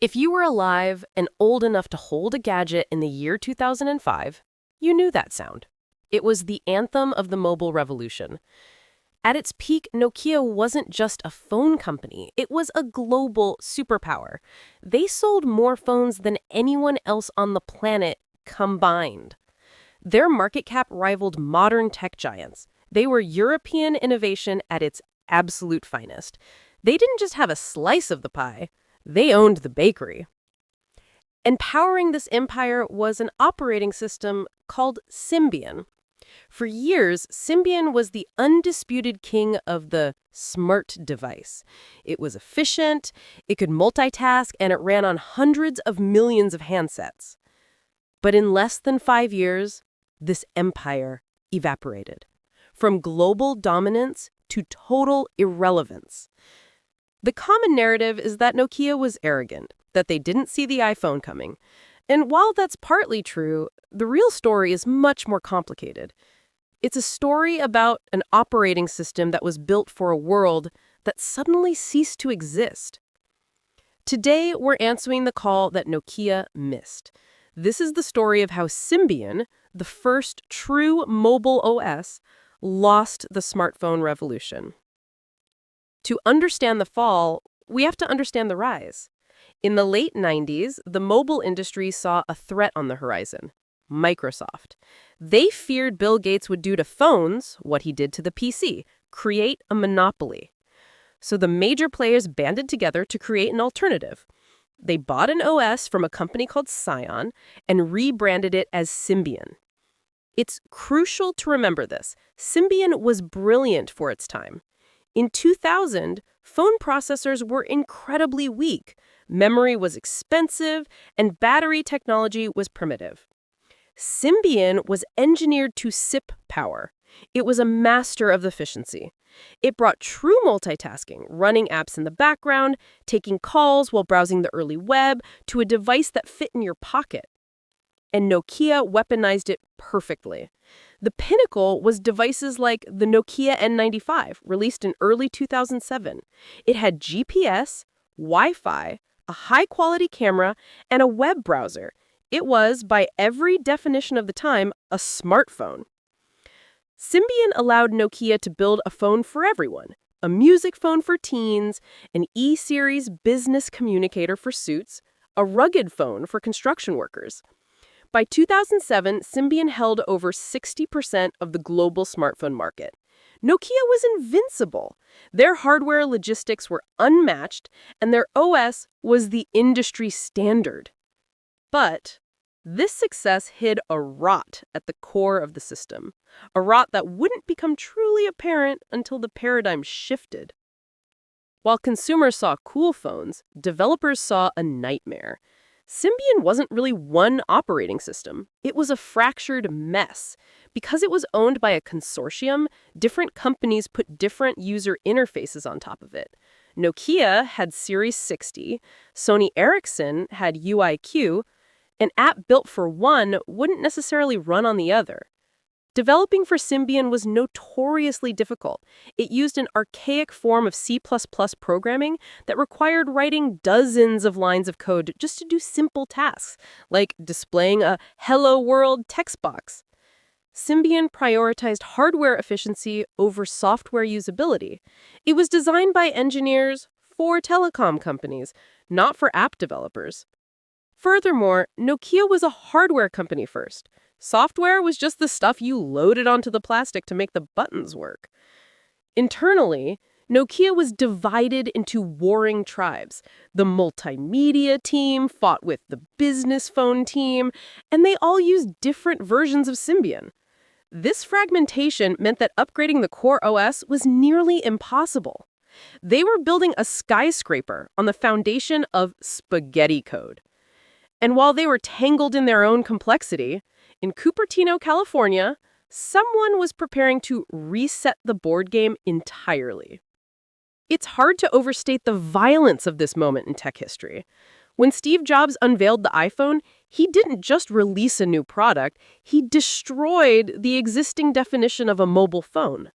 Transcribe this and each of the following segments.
If you were alive and old enough to hold a gadget in the year 2005, you knew that sound. It was the anthem of the mobile revolution. At its peak, Nokia wasn't just a phone company, it was a global superpower. They sold more phones than anyone else on the planet combined. Their market cap rivaled modern tech giants. They were European innovation at its absolute finest. They didn't just have a slice of the pie, they owned the bakery. And powering this empire was an operating system called Symbian. For years, Symbian was the undisputed king of the smart device. It was efficient, it could multitask, and it ran on hundreds of millions of handsets. But in less than 5 years, this empire evaporated. From global dominance to total irrelevance. The common narrative is that Nokia was arrogant, that they didn't see the iPhone coming. And while that's partly true, the real story is much more complicated. It's a story about an operating system that was built for a world that suddenly ceased to exist. Today, we're answering the call that Nokia missed. This is the story of how Symbian, the first true mobile OS, lost the smartphone revolution. To understand the fall, we have to understand the rise. In the late 90s, the mobile industry saw a threat on the horizon: Microsoft. They feared Bill Gates would do to phones what he did to the PC, create a monopoly. So the major players banded together to create an alternative. They bought an OS from a company called Symbian and rebranded it as Symbian. It's crucial to remember this. Symbian was brilliant for its time. In 2000, phone processors were incredibly weak, memory was expensive, and battery technology was primitive. Symbian was engineered to sip power. It was a master of efficiency. It brought true multitasking, running apps in the background, taking calls while browsing the early web, to a device that fit in your pocket. And Nokia weaponized it perfectly. The pinnacle was devices like the Nokia N95, released in early 2007. It had GPS, Wi-Fi, a high-quality camera, and a web browser. It was, by every definition of the time, a smartphone. Symbian allowed Nokia to build a phone for everyone: a music phone for teens, an E-series business communicator for suits, a rugged phone for construction workers. By 2007, Symbian held over 60% of the global smartphone market. Nokia was invincible. Their hardware logistics were unmatched, and their OS was the industry standard. But this success hid a rot at the core of the system, a rot that wouldn't become truly apparent until the paradigm shifted. While consumers saw cool phones, developers saw a nightmare. Symbian wasn't really one operating system. It was a fractured mess. Because it was owned by a consortium, different companies put different user interfaces on top of it. Nokia had Series 60, Sony Ericsson had UIQ. An app built for one wouldn't necessarily run on the other. Developing for Symbian was notoriously difficult. It used an archaic form of C++ programming that required writing dozens of lines of code just to do simple tasks, like displaying a "Hello World" text box. Symbian prioritized hardware efficiency over software usability. It was designed by engineers for telecom companies, not for app developers. Furthermore, Nokia was a hardware company first. Software was just the stuff you loaded onto the plastic to make the buttons work. Internally, Nokia was divided into warring tribes. The multimedia team fought with the business phone team, and they all used different versions of Symbian. This fragmentation meant that upgrading the core OS was nearly impossible. They were building a skyscraper on the foundation of spaghetti code. And while they were tangled in their own complexity, in Cupertino, California, someone was preparing to reset the board game entirely. It's hard to overstate the violence of this moment in tech history. When Steve Jobs unveiled the iPhone, he didn't just release a new product, he destroyed the existing definition of a mobile phone.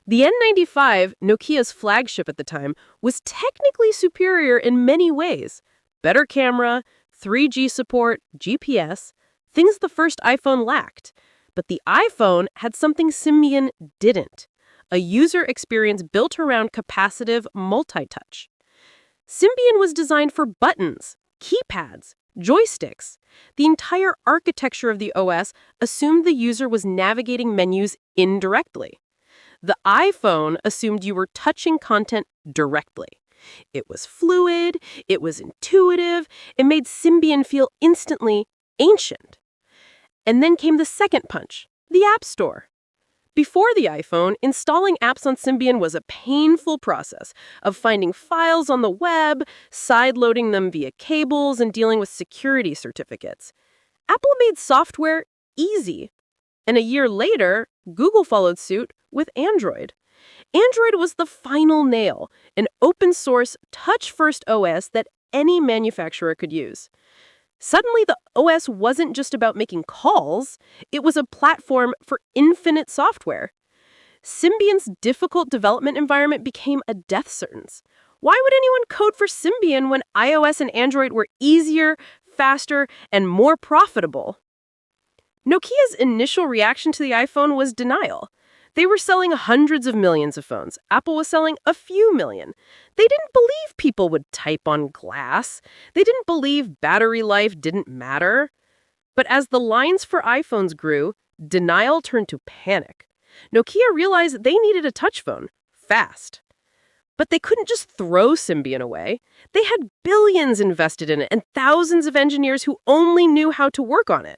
The N95, Nokia's flagship at the time, was technically superior in many ways, Better camera, 3G support, GPS, things the first iPhone lacked. But the iPhone had something Symbian didn't, a user experience built around capacitive multi-touch. Symbian was designed for buttons, keypads, joysticks. The entire architecture of the OS assumed the user was navigating menus indirectly. The iPhone assumed you were touching content directly. It was fluid, it was intuitive, it made Symbian feel instantly ancient. And then came the second punch, the App Store. Before the iPhone, installing apps on Symbian was a painful process of finding files on the web, sideloading them via cables, and dealing with security certificates. Apple made software easy. And a year later, Google followed suit with Android. Android was the final nail, an open-source, touch-first OS that any manufacturer could use. Suddenly, the OS wasn't just about making calls, it was a platform for infinite software. Symbian's difficult development environment became a death sentence. Why would anyone code for Symbian when iOS and Android were easier, faster, and more profitable? Nokia's initial reaction to the iPhone was denial. They were selling hundreds of millions of phones. Apple was selling a few million. They didn't believe people would type on glass. They didn't believe battery life didn't matter. But as the lines for iPhones grew, denial turned to panic. Nokia realized they needed a touch phone, fast. But they couldn't just throw Symbian away. They had billions invested in it and thousands of engineers who only knew how to work on it.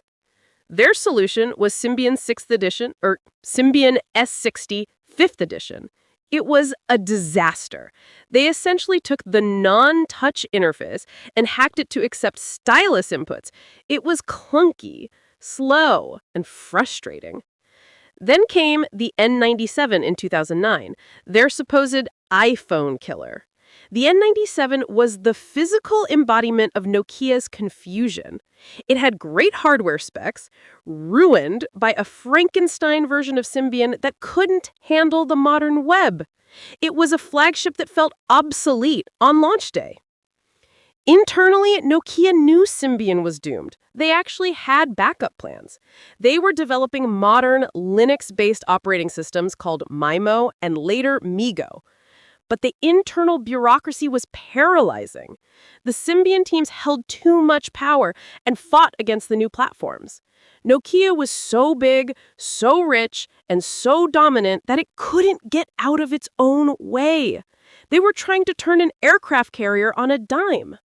Their solution was Symbian 6th edition, or Symbian S60 5th edition. It was a disaster. They essentially took the non-touch interface and hacked it to accept stylus inputs. It was clunky, slow, and frustrating. Then came the N97 in 2009, their supposed iPhone killer. The N97 was the physical embodiment of Nokia's confusion. It had great hardware specs, ruined by a Frankenstein version of Symbian that couldn't handle the modern web. It was a flagship that felt obsolete on launch day. Internally, Nokia knew Symbian was doomed. They actually had backup plans. They were developing modern Linux-based operating systems called MIMO and later MeeGo. But the internal bureaucracy was paralyzing. The Symbian teams held too much power and fought against the new platforms. Nokia was so big, so rich, and so dominant that it couldn't get out of its own way. They were trying to turn an aircraft carrier on a dime.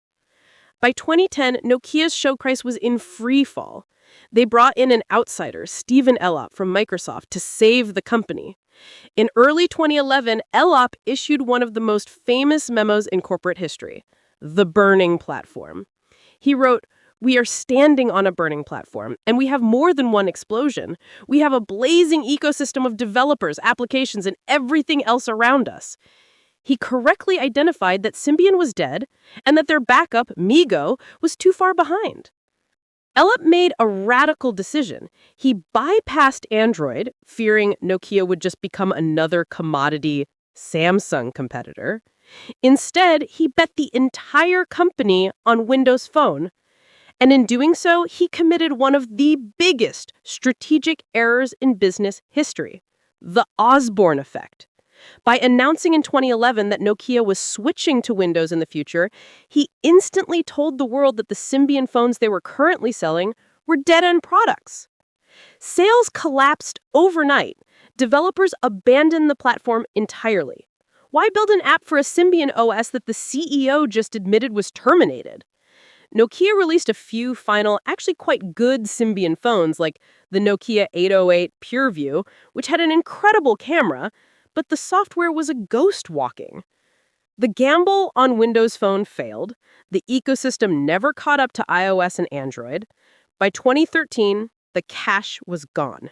By 2010, Nokia's show price was in free fall. They brought in an outsider, Stephen Elop from Microsoft, to save the company. In early 2011, Elop issued one of the most famous memos in corporate history, the burning platform. He wrote, "We are standing on a burning platform, and we have more than one explosion. We have a blazing ecosystem of developers, applications, and everything else around us." He correctly identified that Symbian was dead and that their backup, MeeGo, was too far behind. Elop made a radical decision. He bypassed Android, fearing Nokia would just become another commodity Samsung competitor. Instead, he bet the entire company on Windows Phone. And in doing so, he committed one of the biggest strategic errors in business history, the Osborne effect. By announcing in 2011 that Nokia was switching to Windows in the future, he instantly told the world that the Symbian phones they were currently selling were dead-end products. Sales collapsed overnight. Developers abandoned the platform entirely. Why build an app for a Symbian OS that the CEO just admitted was terminated? Nokia released a few final, actually quite good Symbian phones like the Nokia 808 PureView, which had an incredible camera, but the software was a ghost walking. The gamble on Windows Phone failed. The ecosystem never caught up to iOS and Android. By 2013, the cash was gone.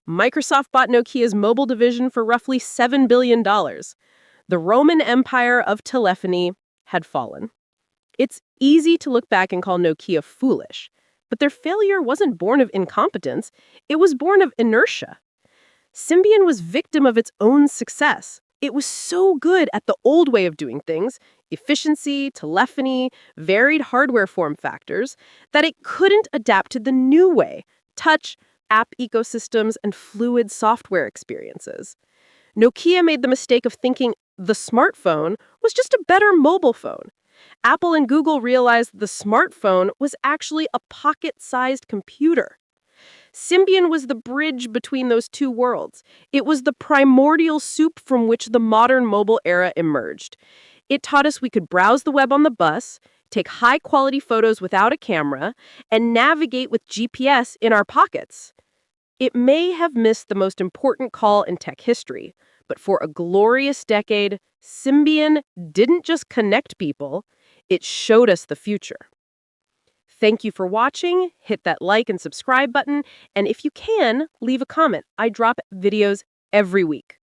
Microsoft bought Nokia's mobile division for roughly $7 billion. The Roman Empire of telephony had fallen. It's easy to look back and call Nokia foolish, but their failure wasn't born of incompetence. It was born of inertia. Symbian was victim of its own success. It was so good at the old way of doing things, efficiency, telephony, varied hardware form factors, that it couldn't adapt to the new way: touch, app ecosystems, and fluid software experiences. Nokia made the mistake of thinking the smartphone was just a better mobile phone. Apple and Google realized the smartphone was actually a pocket-sized computer. Symbian was the bridge between those two worlds. It was the primordial soup from which the modern mobile era emerged. It taught us we could browse the web on the bus, take high-quality photos without a camera, and navigate with GPS in our pockets. It may have missed the most important call in tech history, but for a glorious decade, Symbian didn't just connect people, it showed us the future. Thank you for watching. Hit that like and subscribe button, and if you can, leave a comment. I drop videos every week.